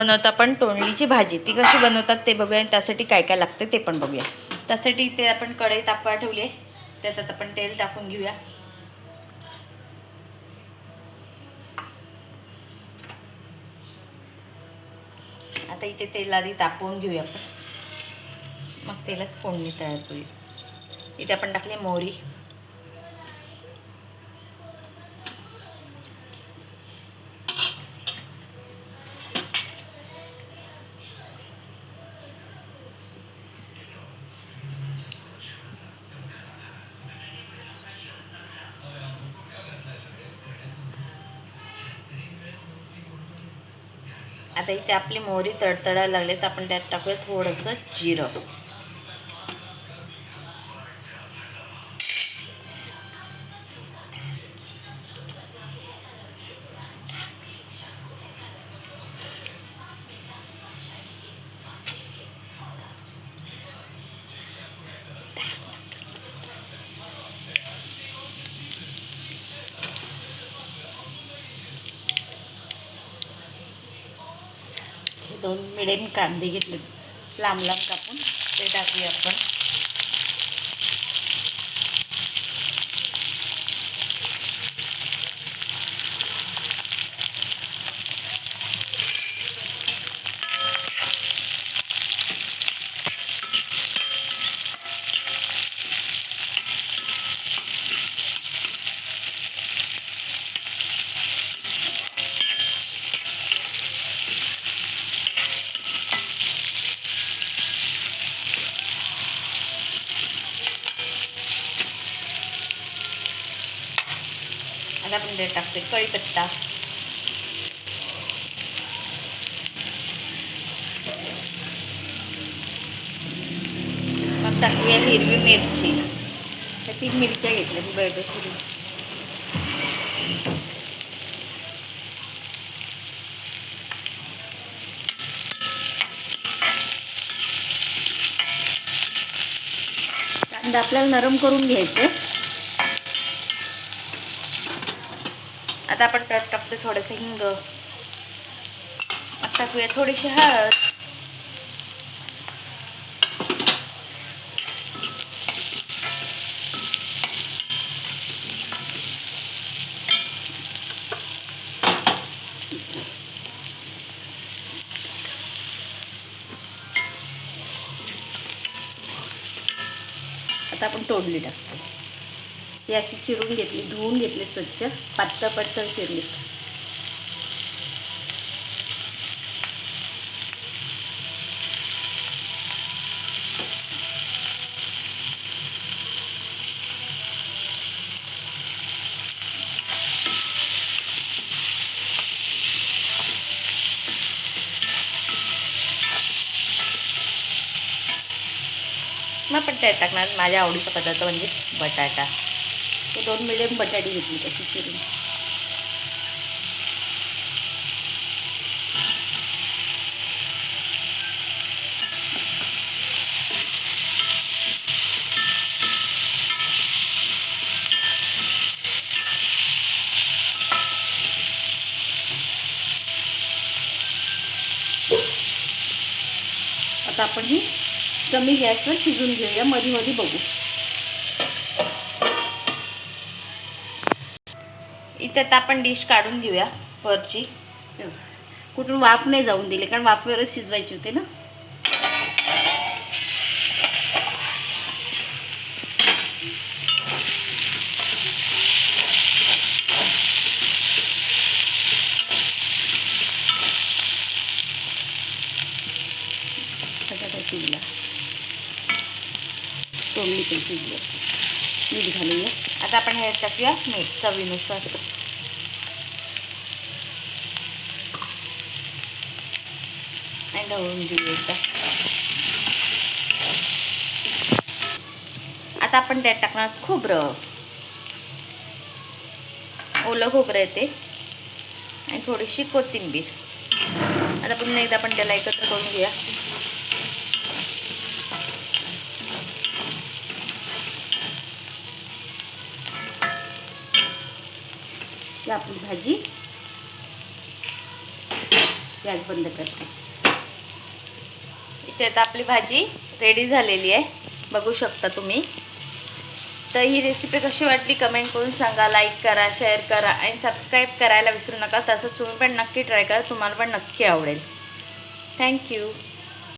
बनवतो आपण तोंडलीची भाजी. ती कशी बनवतात ते बघूया आणि त्यासाठी काय काय लागते ते पण बघूया. त्यासाठी ते आपण कढई तापवा ठेवली आहे. त्यात आपण तेल टाकून घेऊया. आता इथे तेल आधी तापवून घेऊया आपण. मग तेलात फोडणी तयार करूया. इथे आपण टाकली मोहरी, आता इथे आपली मोहरी तडतडायला लागली तर आपण त्यात टाकूया थोडंसं जिरं. दोन मिडियम कांदे घेतले लांब लांब कापून ते टाकूया आपण. आता आपण ते टाकते कढीपत्ता, मग टाकूया हिरवी मिरची. 3 मिरच्या घेतल्या मी बर्ड चिरून. कांदा आपल्याला नरम करून घ्यायचे. आता आपण त्यात टाकतो थोडंसं हिंग. आता टाकूया थोडीशी हळद. आता आपण तोंडली टाकतो. ही अशी चिरून घेतली, धुवून घेतली स्वच्छ, पातळ पातळ चिरली. मग आपण त्यात टाकणार माझ्या आवडीचा पदार्थ म्हणजे बटाटा. ते 2 मिडियम बटाटे घेतली तशी चिरून. आता आपण ही कमी गॅसवर शिजून घेऊया. मध्ये मध्ये बघू. इथे आता आपण डिश काढून घेऊया वरची. कुठून वाफ नाही जाऊन दिली कारण वाफेवरच शिजवायची होते ना. बटाटा शिजला, तोंडली पण शिजली. मीठ घालूया. आता आपण हे टाकूया मीठ चवीनुसार. आणि ढवळून घेऊया एकदा. आता आपण त्यात टाकणार खोबरं. ओलं खोबरं येते आणि थोडीशी कोथिंबीर. आता पुन्हा एकदा आपण त्याला एकत्र करून घेऊया. आपली भाजी गॅस बंद करते. इथे आता आपली भाजी रेडी झालेली आहे, बघू शकता तुम्ही. तर ही रेसिपी कशी वाटली कमेंट करून सांगा. लाईक करा, शेअर करा आणि सबस्क्राईब करायला विसरू नका. तसंच तुम्ही पण नक्की ट्राय करा, तुम्हाला पण नक्की आवडेल. थँक्यू.